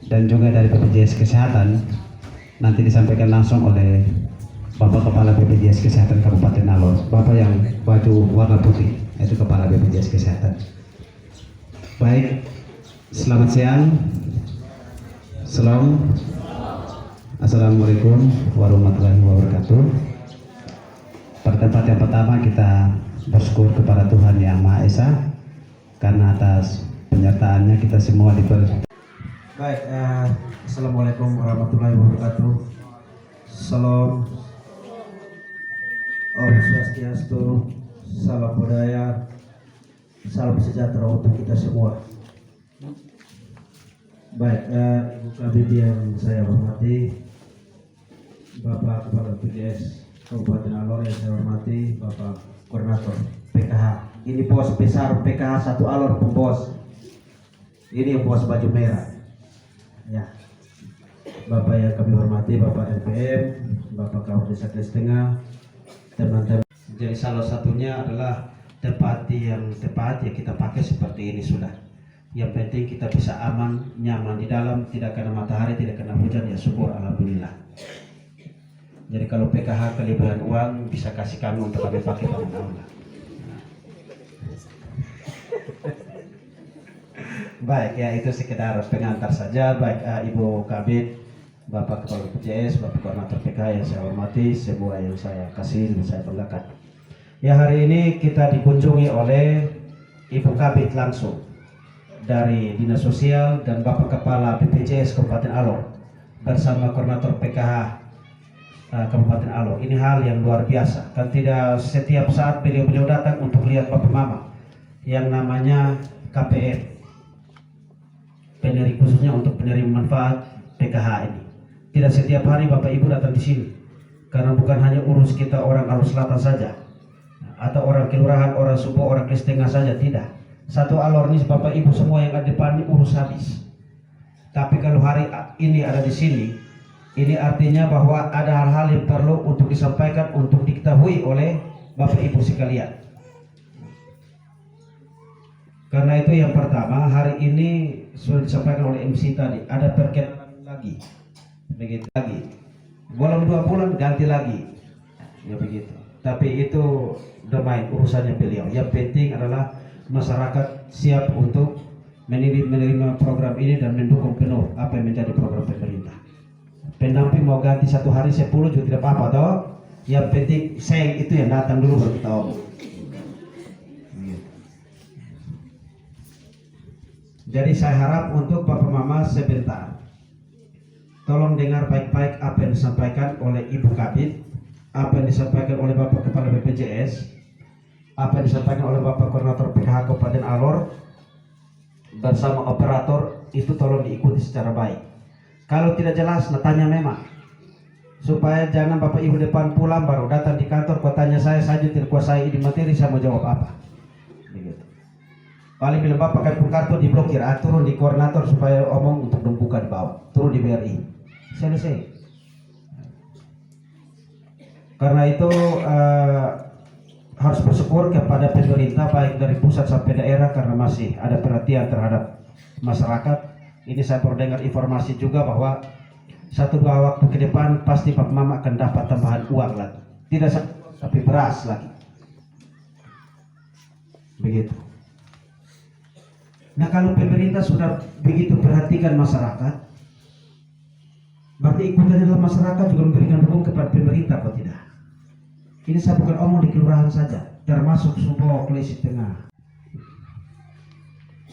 dan juga dari BPJS Kesehatan nanti disampaikan langsung oleh Bapak Kepala BPJS Kesehatan Kabupaten Alor, Bapak yang baju warna putih, itu Kepala BPJS Kesehatan. Baik, selamat siang. Assalamualaikum warahmatullahi wabarakatuh. Pada tempat yang pertama kita bersyukur kepada Tuhan Yang Maha Esa karena atas penyertaannya kita semua diberi. Baik, Assalamualaikum warahmatullahi wabarakatuh. Salam, Om Swastiastu, salam budaya, salam sejahtera untuk kita semua. Baik, Ibu Kabid yang saya hormati, Bapak Kepala BPJS Kabupaten Alor yang saya hormati, Bapak Koordinator PKH. Ini pos besar PKH 1 Alor, pembos. Ini pos baju merah. Ya, Bapak yang kami hormati, Bapak RPM, Bapak Kawal Desa Tengah, teman-teman. Jadi salah satunya adalah tempat yang tepat yang kita pakai seperti ini sudah. Yang penting kita bisa aman, nyaman di dalam, tidak kena matahari, tidak kena hujan, ya syukur alhamdulillah. Jadi kalau PKH kelebihan uang bisa kasih kami untuk kami pakai pada aula. Baik, ya itu sekedar pengantar saja. Baik, Ibu Kabid, Bapak Kepala BPJS, Bapak Koordinator PKH yang saya hormati, semua yang saya kasih dan saya banggakan. Ya, hari ini kita dikunjungi oleh Ibu Kabid langsung dari Dinas Sosial dan Bapak Kepala BPJS Kabupaten Alor bersama Koordinator PKH Kabupaten Alor. Ini hal yang luar biasa. Kan tidak setiap saat beliau datang untuk lihat Bapak Mama yang namanya KPM. Khususnya untuk penerima manfaat PKH ini. Tidak setiap hari Bapak Ibu datang di sini, karena bukan hanya urus kita orang Alor Selatan saja, atau orang kelurahan, orang suku, orang Klis Tengah saja, tidak. Satu Alor ini Bapak Ibu semua yang ada di depan ini urus habis. Tapi kalau hari ini ada di sini, ini artinya bahwa ada hal-hal yang perlu untuk disampaikan, untuk diketahui oleh Bapak Ibu sekalian. Karena itu yang pertama, hari ini sudah disampaikan oleh MC tadi, ada perkenalan lagi, begitu lagi. Belum 2 bulan ganti lagi, ya begitu. Tapi itu domain urusannya beliau. Yang penting adalah masyarakat siap untuk menerima program ini dan mendukung penuh apa yang menjadi program pemerintah. Pendamping mau ganti 1 hari 10 juga tidak apa-apa toh. Yang penting saya itu yang datang dulu baru kita omong. Jadi saya harap untuk Bapak Mama sebentar, tolong dengar baik-baik apa yang disampaikan oleh Ibu Kabid, apa yang disampaikan oleh Bapak Kepala BPJS, apa yang disampaikan oleh Bapak Koordinator PKH Kabupaten Alor bersama operator, itu tolong diikuti secara baik. Kalau tidak jelas, tanya memang, supaya jangan Bapak Ibu depan pulang baru datang di kantor, kotanya saya saja tidak kuasai ini materi, saya mau jawab apa. Begitu. Paling bila Bapak kartu diblokir, turun di koordinator supaya omong untuk membuka di bawah, turun di BRI, selesai. Karena itu harus bersyukur kepada pemerintah baik dari pusat sampai daerah karena masih ada perhatian terhadap masyarakat. Ini saya baru dengar informasi juga bahwa 1-2 waktu ke depan pasti Bapak Mama akan dapat tambahan uang lagi, tidak tapi beras lagi, begitu. Nah, kalau pemerintah sudah begitu perhatikan masyarakat, berarti ikutannya adalah masyarakat juga memberikan dukungan kepada pemerintah atau tidak? Ini saya bukan omong di kelurahan saja, termasuk Subo, Klis Tengah.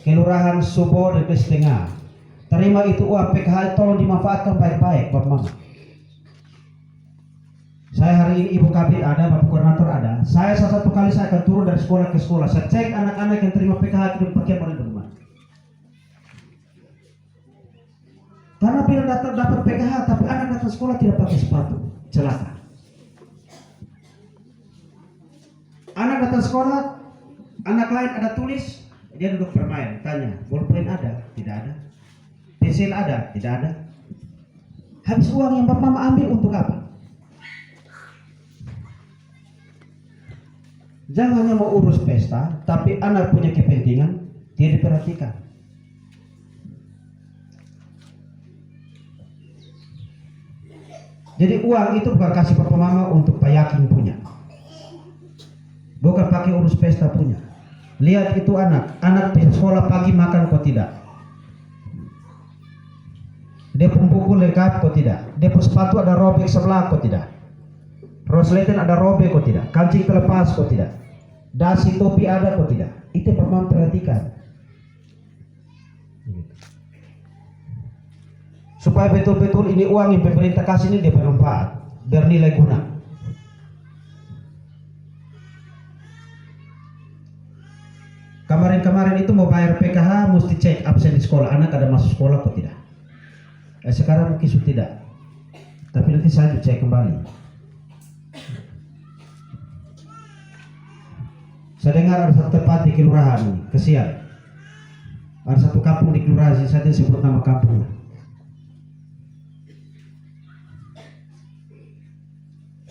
Kelurahan Subo dan Klis Tengah, terima itu uang PKH, tolong dimanfaatkan baik-baik Bapak Mama. Saya hari ini Ibu Kabid ada, Bapak Koordinator ada. Saya satu kali saya akan turun dari sekolah ke sekolah. Saya cek anak-anak yang terima PKH itu pakai apa teman. Karena bila dapat PKH tapi anak datang sekolah tidak pakai sepatu, celaka. Anak datang sekolah, anak lain ada tulis, dia duduk bermain. Tanya, bolpen ada? Tidak ada. Pensil ada? Tidak ada. Habis uang yang Bapak Mama ambil untuk apa? Jangan hanya mau urus pesta, tapi anak punya kepentingan, dia diperhatikan. Jadi uang itu bukan kasih papa mama untuk Pak Yakin punya, bukan pakai urus pesta punya. Lihat itu anak pergi sekolah pagi makan kok tidak, dia pun buku lengkap kok tidak, dia pun sepatu ada robek sebelah kok tidak, rosleten ada robek kok tidak, kancing terlepas kok tidak, dasi topi ada kok tidak. Itu papa mama perhatikan, supaya betul-betul ini uang yang pemerintah kasih ini dia bermanfaat, bernilai guna. Kemarin itu mau bayar PKH mesti cek absen di sekolah, anak ada masuk sekolah atau tidak. Sekarang mungkin sudah tidak, tapi nanti saya cek kembali. Saya dengar ada satu tempat di kelurahan ini, kesian. Ada satu kampung di kelurahan, saya tidak sebut nama kampung.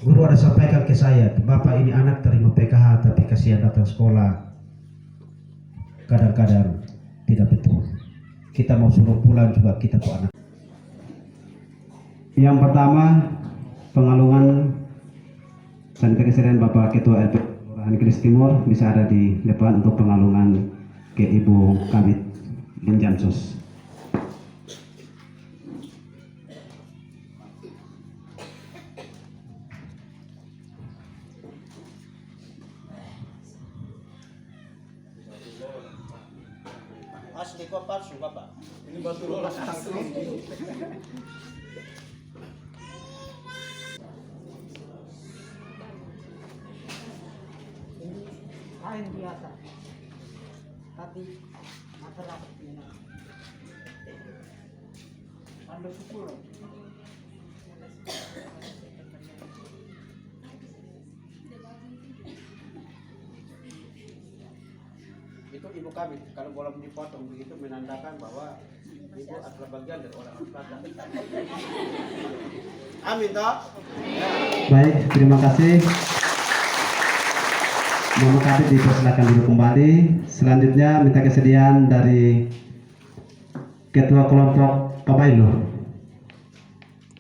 Guru ada sampaikan ke saya, Bapak ini anak terima PKH tapi kasihan datang sekolah. Kadang-kadang tidak betul. Kita mau suruh pulang juga kita tuh anak. Yang pertama, pengalungan Sanitasi Kesehatan Bapak Ketua LP Kelurahan Keris Timur bisa ada di depan untuk pengalungan ke Ibu Kabit Linjamsus. Asli kok palsu Bapak? Ini batu lolos asli. Ini kain biasa, tapi masalah ini. Anda syukur. Itu ibu kami, kalau boleh dipotong begitu menandakan bahwa ibu adalah bagian dari orang Selatan. Amin toh? Baik, terima kasih. Mama Kabit dipersilakan dulu kembali. Selanjutnya minta kesediaan dari Ketua Kelompok Pabailu.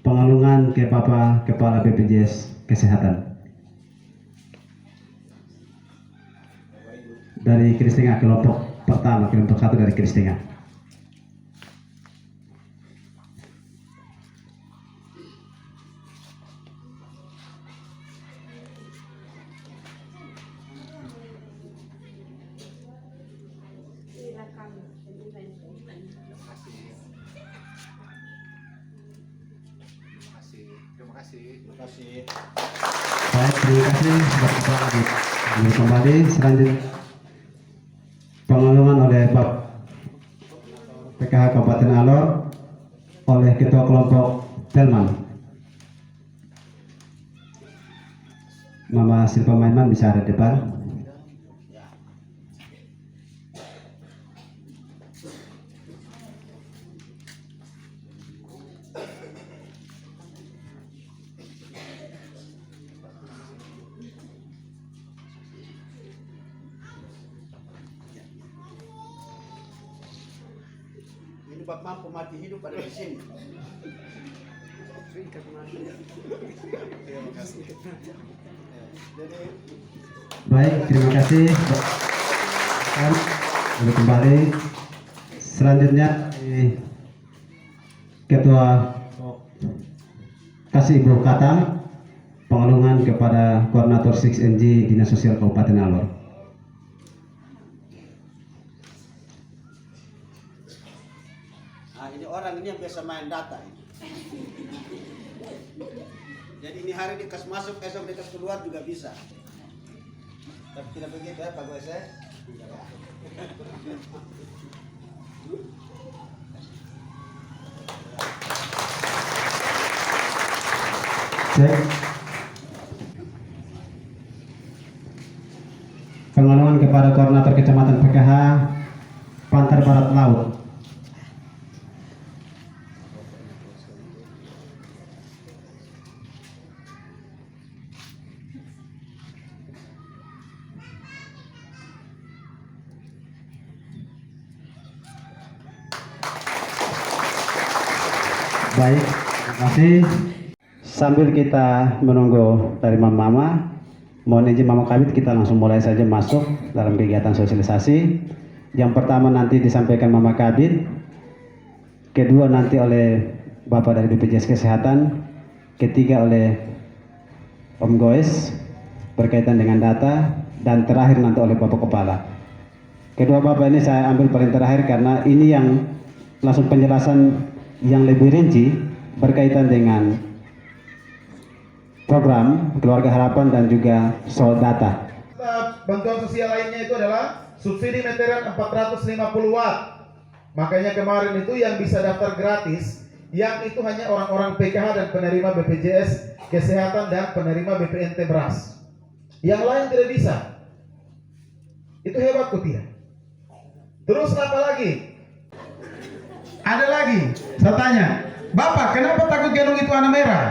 Pengalungan ke Bapak Kepala BPJS Kesehatan. Dari Keris Tengah, kelompok pertama, kelompok 1 dari Keris Tengah. Terima kasih. Baik, terima kasih sudah kembali. Selanjutnya pengalungan oleh Bapak PKH Kabupaten Alor oleh Ketua Kelompok Telman. Mama Silva Maiman bisa ada di depan. Ini bab mampu mati hidup ada di sini. Jadi Baik, terima kasih. Sudah kembali. Selanjutnya Ketua Kasih Ibu Katang, pengalungan kepada Koordinator 6NG Dinas Sosial Kabupaten Alor. Nah, ini orang ini yang biasa main data ini. Jadi ini hari dikas masuk, esok dikas keluar juga bisa. Tapi tidak begitu ya Pak Goes ya. Cek. Pengalungan kepada Koordinator Kecamatan PKH Pantar Barat Laut. Baik, terima kasih. Sambil kita menunggu dari mama, mohon izin Mama Kabid, kita langsung mulai saja masuk dalam kegiatan sosialisasi. Yang pertama nanti disampaikan Mama Kabid, kedua nanti oleh Bapak dari BPJS Kesehatan, ketiga oleh Om Goes berkaitan dengan data, dan terakhir nanti oleh Bapak Kepala. Kedua Bapak ini saya ambil paling terakhir karena ini yang langsung penjelasan yang lebih rinci berkaitan dengan program Keluarga Harapan dan juga soal data. Bantuan sosial lainnya itu adalah subsidi meteran 450 watt. Makanya kemarin itu yang bisa daftar gratis, yang itu hanya orang-orang PKH dan penerima BPJS Kesehatan dan penerima BPNT beras. Yang lain tidak bisa. Itu hebat kok tidak? Terus apa lagi? Ada lagi, saya tanya, Bapak kenapa takut gendong itu anak merah?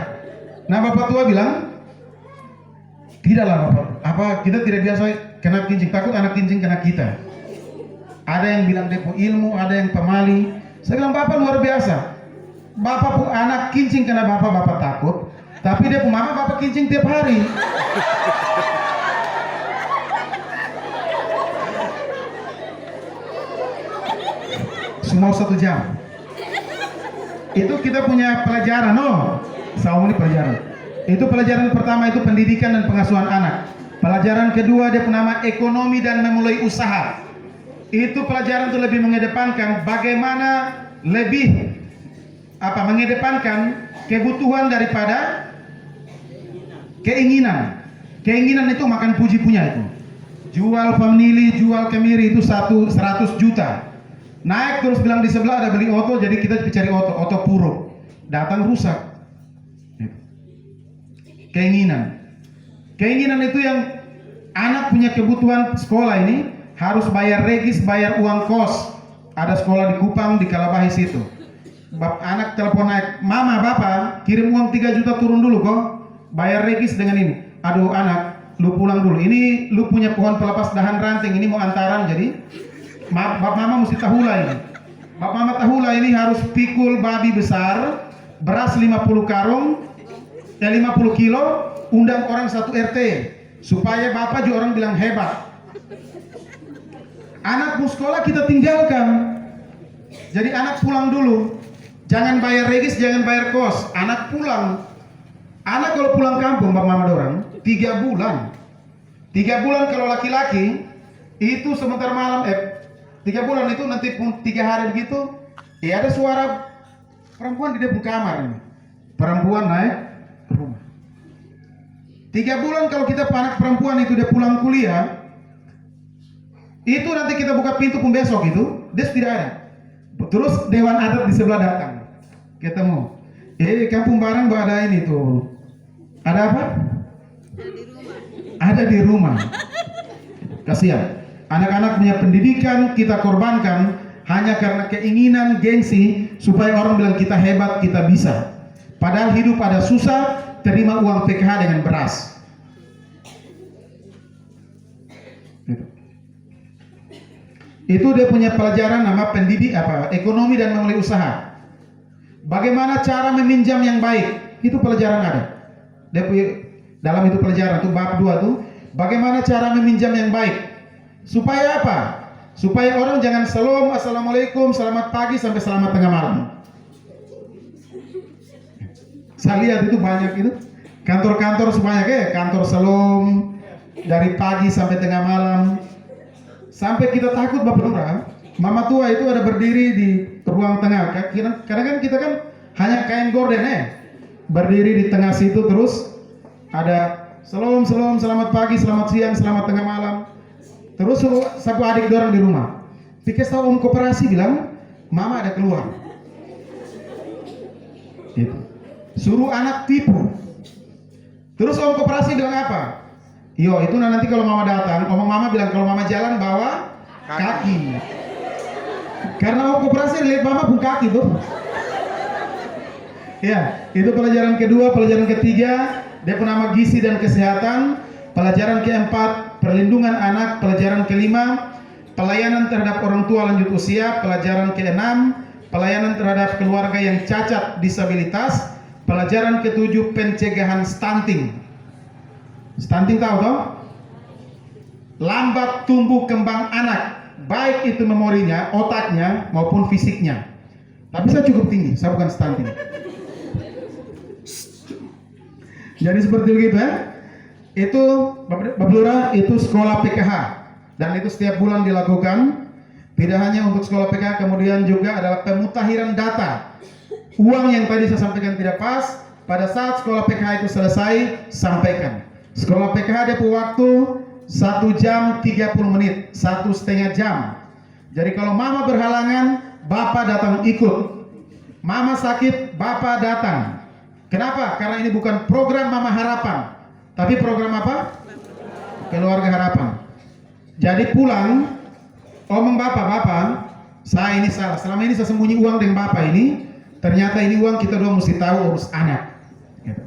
Nah Bapak tua bilang, tidaklah Bapak, apa kita tidak biasa kena kincing, takut anak kincing kena kita. Ada yang bilang depo ilmu, ada yang pemali. Saya bilang Bapak luar biasa. Bapak pun anak kincing kena Bapak takut, tapi dia pun mama Bapak kincing tiap hari. Semua 1 jam. Itu kita punya pelajaran, ini pelajaran. Itu pelajaran pertama itu pendidikan dan pengasuhan anak. Pelajaran kedua dia bernama ekonomi dan memulai usaha. Itu pelajaran itu lebih mengedepankan bagaimana lebih mengedepankan kebutuhan daripada keinginan. Keinginan itu makan puji punya itu. Jual famili, jual kemiri itu 100 juta. Naik terus bilang di sebelah ada beli oto, jadi kita cari oto puro. Datang rusak. Keinginan. Keinginan itu yang anak punya kebutuhan sekolah ini harus bayar regis, bayar uang kos. Ada sekolah di Kupang, di Kalabahi situ. Anak telepon naik, Mama, Bapak, kirim uang 3 juta turun dulu kok. Bayar regis dengan ini. Aduh anak, lu pulang dulu. Ini lu punya pohon pelepas dahan ranting, ini mau antaran jadi. Bapak Mama mesti tahula ini. Bapak Mama tahula ini harus pikul babi besar, beras 50 karung, 50 kilo, undang orang 1 RT supaya Bapak juga orang bilang hebat. Anakmu sekolah kita tinggalkan. Jadi anak pulang dulu. Jangan bayar regis, jangan bayar kos. Anak pulang. Anak kalau pulang kampung Bapak Mama dorang 3 bulan. 3 bulan kalau laki-laki itu sebentar malam 3 bulan itu nanti pun 3 hari begitu, ada suara perempuan di depan kamar ini. Perempuan naik ke rumah. 3 bulan kalau kita anak perempuan itu dia pulang kuliah, itu nanti kita buka pintu pun besok itu, dia tidak ada. Terus dewan adat di sebelah datang, ketemu. Kampung Barang ada ini tuh. Ada apa? Ada di rumah. Kasihan. Anak-anak punya pendidikan kita korbankan hanya karena keinginan gengsi supaya orang bilang kita hebat, kita bisa. Padahal hidup ada susah, terima uang PKH dengan beras. Itu dia punya pelajaran nama ekonomi dan memulai usaha. Bagaimana cara meminjam yang baik? Itu pelajaran ada. Dia punya, dalam itu pelajaran tuh bab 2 tuh, bagaimana cara meminjam yang baik? Supaya apa? Supaya orang jangan salam, assalamualaikum, selamat pagi sampai selamat tengah malam. Saya lihat itu banyak itu. Kantor-kantor semuanya kantor salam dari pagi sampai tengah malam. Sampai kita takut Bapak Lurah. Mama tua itu ada berdiri di ruang tengah. Karena kan kita kan hanya kain gorden berdiri di tengah situ terus ada salam, selamat pagi, selamat siang, selamat tengah malam. Terus suruh satu adik dorang di rumah. Pikir tahu om koperasi bilang, Mama ada keluar. Gitu. Suruh anak tipu. Terus om koperasi bilang apa? Yo itu nanti kalau Mama datang, omong Mama bilang kalau Mama jalan bawa kaki. Karena om koperasi lihat Mama pun kaki tuh. Ya, itu pelajaran kedua. Pelajaran ketiga, dia bernama gizi dan kesehatan. Pelajaran keempat, perlindungan anak. Pelajaran kelima, pelayanan terhadap orang tua lanjut usia. Pelajaran keenam, pelayanan terhadap keluarga yang cacat disabilitas. Pelajaran ketujuh, pencegahan stunting. Stunting tahu toh? Lambat tumbuh kembang anak, baik itu memorinya, otaknya maupun fisiknya. Tapi saya cukup tinggi, saya bukan stunting. Jadi seperti begitu ya. Itu Bapak Lurah, itu sekolah PKH dan itu setiap bulan dilakukan. Tidak hanya untuk sekolah PKH, kemudian juga adalah pemutahiran data. Uang yang tadi saya sampaikan tidak pas, pada saat sekolah PKH itu selesai, sampaikan. Sekolah PKH ada waktu 1 jam 30 menit, 1,5 jam. Jadi kalau mama berhalangan, bapak datang ikut. Mama sakit, bapak datang. Kenapa? Karena ini bukan program Mama Harapan, tapi program apa? Keluarga Harapan. Jadi pulang, omong bapak, saya ini salah. Selama ini saya sembunyi uang dengan bapak ini. Ternyata ini uang kita dua mesti tahu urus anak. Gitu.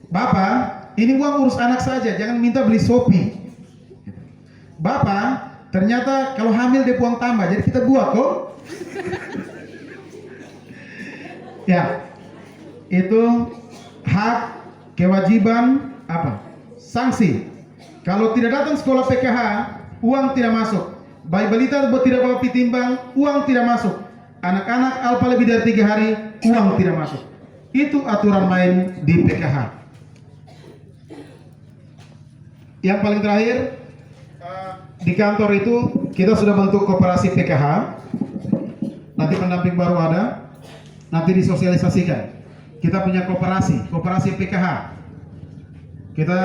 Bapak, ini uang urus anak saja, jangan minta beli Shopee. Gitu. Bapak, ternyata kalau hamil dia uang tambah, jadi kita buat kok. Ya, itu hak, kewajiban, apa? Sanksi. Kalau tidak datang sekolah PKH, uang tidak masuk. Bayi balita tidak bawa pitimbang, uang tidak masuk. Anak-anak alfa lebih dari 3 hari, uang tidak masuk. Itu aturan main di PKH. Yang paling terakhir, di kantor itu kita sudah bentuk koperasi PKH. Nanti pendamping baru ada, nanti disosialisasikan. Kita punya koperasi PKH. Kita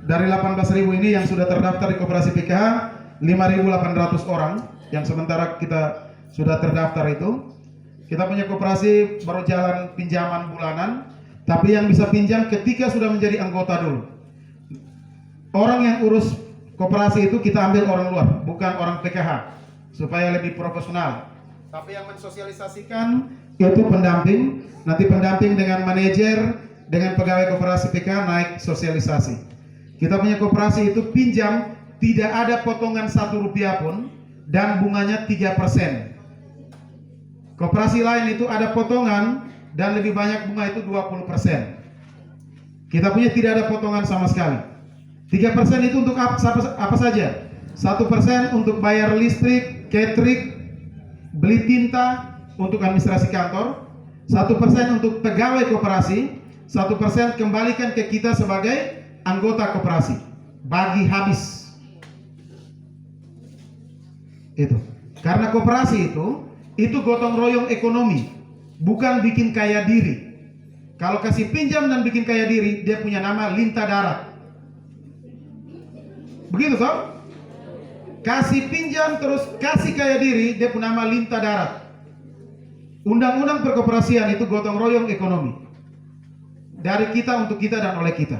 dari 18.000 ini yang sudah terdaftar di koperasi PKH, 5.800 orang yang sementara kita sudah terdaftar itu. Kita punya koperasi baru jalan pinjaman bulanan, tapi yang bisa pinjam ketika sudah menjadi anggota dulu. Orang yang urus koperasi itu kita ambil orang luar, bukan orang PKH, supaya lebih profesional. Tapi yang mensosialisasikan itu pendamping. Nanti pendamping dengan manajer, dengan pegawai koperasi PKH naik sosialisasi. Kita punya koperasi itu pinjam tidak ada potongan Rp1 pun dan bunganya 3%. Koperasi lain itu ada potongan dan lebih banyak bunga itu 20%. Kita punya tidak ada potongan sama sekali. 3% itu untuk apa saja? 1% untuk bayar listrik, catering, beli tinta untuk administrasi kantor, 1% untuk pegawai koperasi, 1% kembalikan ke kita sebagai anggota koperasi. Bagi habis. Itu. Karena koperasi itu gotong royong ekonomi, bukan bikin kaya diri. Kalau kasih pinjam dan bikin kaya diri, dia punya nama lintah darat. Begitu toh? Kasih pinjam terus kasih kaya diri, dia punya nama lintah darat. Undang-undang perkoperasian itu gotong royong ekonomi. Dari kita untuk kita dan oleh kita.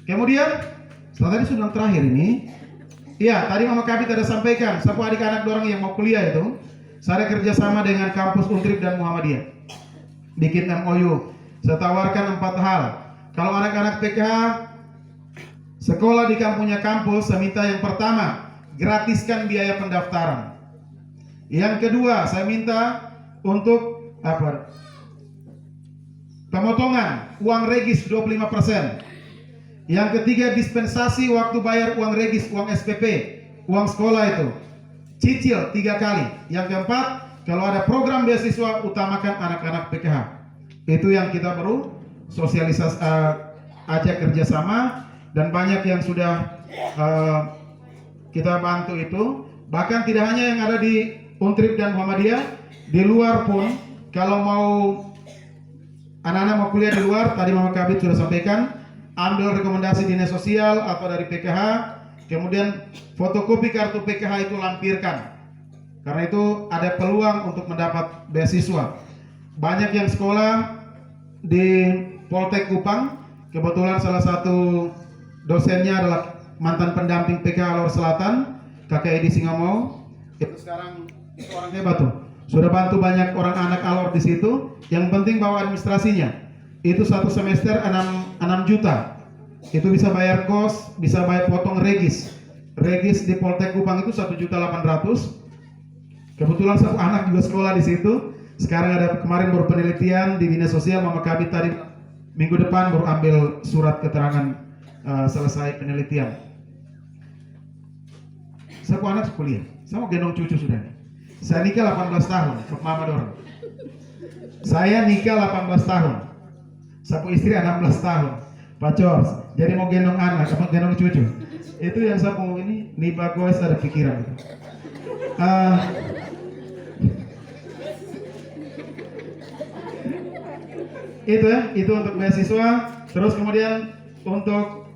Kemudian, setelah tadi sudah terakhir ini, ya, tadi Mama Kabit ada sampaikan, siapa adik-anak dorang yang mau kuliah itu, saya kerjasama dengan kampus Untrip dan Muhammadiyah. Bikin MOU, saya tawarkan 4 hal. Kalau anak-anak PKH sekolah di kampungnya kampus, saya minta yang pertama, gratiskan biaya pendaftaran. Yang kedua, saya minta untuk pemotongan uang regis 25%. Yang ketiga, dispensasi waktu bayar uang regis, uang SPP, uang sekolah itu cicil 3 kali. Yang keempat, kalau ada program beasiswa, utamakan anak-anak PKH. Itu yang kita baru sosialisasi ajak kerjasama, dan banyak yang sudah kita bantu itu. Bahkan tidak hanya yang ada di Untrip dan Muhammadiyah, di luar pun kalau mau anak-anak mau kuliah di luar, tadi Mama Kabit sudah sampaikan, ambil rekomendasi dinas sosial atau dari PKH, kemudian fotokopi kartu PKH itu lampirkan. Karena itu ada peluang untuk mendapat beasiswa. Banyak yang sekolah di Poltek Kupang, kebetulan salah satu dosennya adalah mantan pendamping PKH Alor Selatan, Kakak Edi Singamau. Itu sekarang itu orang hebat tuh. Sudah bantu banyak orang anak Alor di situ. Yang penting bawa administrasinya. Itu 1 semester 6 juta. Itu bisa bayar kos, bisa bayar potong regis. Regis di Poltek Kupang itu 1.800.000. Kebetulan satu anak juga sekolah di situ. Sekarang ada kemarin baru penelitian di dinas sosial, Mama Kabit tadi minggu depan baru ambil surat keterangan selesai penelitian. Saya punya anak kuliah, saya mau gendong cucu sudah. Saya nikah 18 tahun, Mama dorong. Saya nikah 18 tahun, sapu istri 16 tahun, Pak Cors. Jadi mau gendong anak, mau gendong cucu. Itu yang sapu ini, nih bagus ada pikiran. Itu untuk beasiswa. Terus kemudian untuk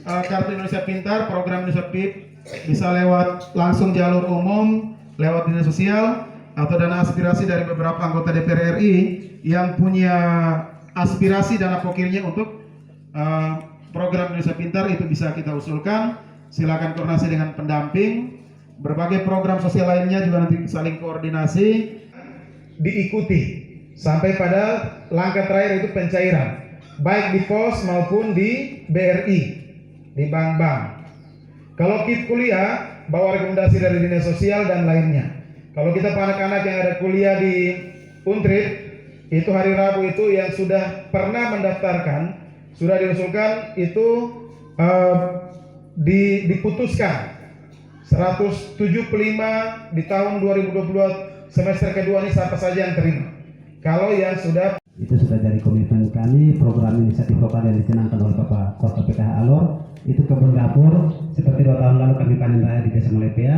kartu Indonesia Pintar, program Indonesia PIP bisa lewat langsung jalur umum, lewat dinas sosial atau dana aspirasi dari beberapa anggota DPR RI yang punya aspirasi dana pokirnya untuk program Indonesia Pintar, itu bisa kita usulkan. Silakan koordinasi dengan pendamping. Berbagai program sosial lainnya juga nanti saling koordinasi, diikuti sampai pada langkah terakhir itu pencairan, baik di pos maupun di BRI, di bank-bank. Kalau KIP kuliah, bawa rekomendasi dari dinas sosial dan lainnya. Kalau kita anak-anak yang ada kuliah di Untrip, itu hari Rabu itu yang sudah pernah mendaftarkan, sudah diusulkan itu diputuskan 175 di tahun 2022 semester kedua ini siapa saja yang terima. Kalau yang sudah, itu sudah dari komitmen kami. Program inisiatif lokal yang dicanangkan oleh Bapak Kota PKH Alor, itu kebun dapur seperti 2 tahun lalu kami panen raya di Desa Melepea.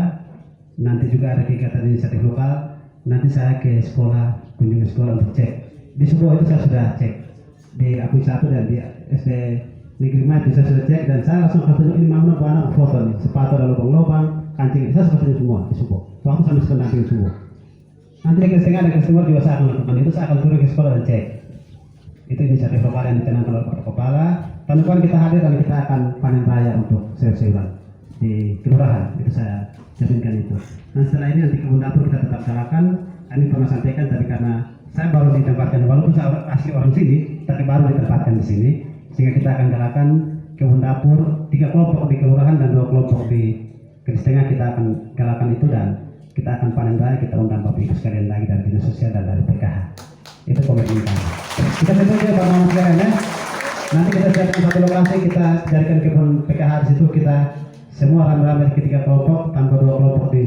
Nanti juga ada kegiatan inisiatif lokal. Nanti saya ke sekolah, kunjungi sekolah untuk cek. Di Subo itu saya sudah cek di Akui 1 dan di SD Negeri 5 itu saya sudah cek, dan saya langsung tunjuk ini mana anak foto nih, sepatu ada lubang-lubang, kancing, saya sudah tunjuk semua di Subo. Waktu sampai sekolah nanti di Subo. Nanti di Kesengan dan Kesemur juga saya akan lakukan itu, saya akan turun ke sekolah dan cek. Itu inisiatif lokal yang dicanangkan oleh Bapak Kepala. Tahun depan kita hadir dan kita akan panen raya untuk sayur-sayuran di kelurahan, itu saya jaminkan itu. Nah setelah ini nanti kebun dapur kita tetap jalankan. Kami pernah sampaikan tadi karena saya baru ditempatkan, walaupun saya asli orang sini, tapi baru ditempatkan di sini, sehingga kita akan galakan kebun dapur 3 kelompok di kelurahan dan 2 kelompok di Kristengah. Kita akan galakan itu dan kita akan panen raya. Kita undang Bapak Ibu sekalian lagi dari dinas sosial dan dari PKH. Itu komitmen kami. Kita tunggu ya Bapak Ibu sekalian ya. Nanti kita siapkan satu lokasi, kita jadikan kebun PKH di situ. Kita semua rame-rame ke 3 kelompok, tambah 2 kelompok di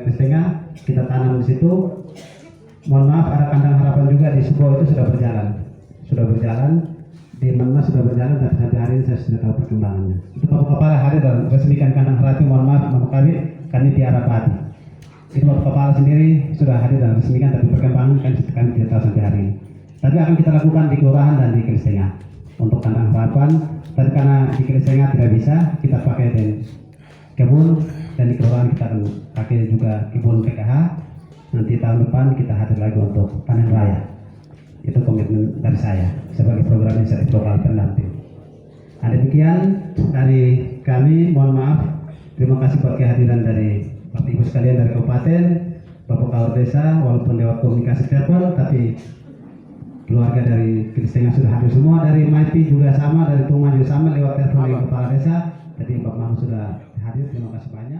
Kristengah. Kita tanam di situ. Mohon maaf, ada kandang harapan juga di Subo itu sudah berjalan. Di Menmas sudah berjalan, tapi sampai hari ini saya sudah tahu perkembangannya. Itu Bapak Kepala hadir dan resmikan kandang harapan. Mohon maaf, Bapak kami tiara padi. Itu Bapak Kepala sendiri sudah hadir dan resmikan, tapi perkembangan kami tidak tahu sampai hari ini. Tapi akan kita lakukan di kelurahan dan di Kristengah untuk kandang harapan. Tapi karena di Kristengah tidak bisa, kita pakai di kebun, dan di kelurahan kita akan pakai juga kebun PKH. Nanti tahun depan kita hadir lagi untuk panen raya. Itu komitmen dari saya sebagai program inisiatif lokal pendamping. Ada demikian dari kami, mohon maaf. Terima kasih buat kehadiran dari Bapak Ibu sekalian dari kabupaten, Bapak Kepala Desa, walaupun lewat komunikasi telepon, tapi keluarga dari Kristengah sudah hadir semua. Dari Maiti juga sama, dari Tungma juga sama, lewat telepon dari Kepala Desa. Jadi Bapak Mahmud sudah hadir, terima kasih banyak.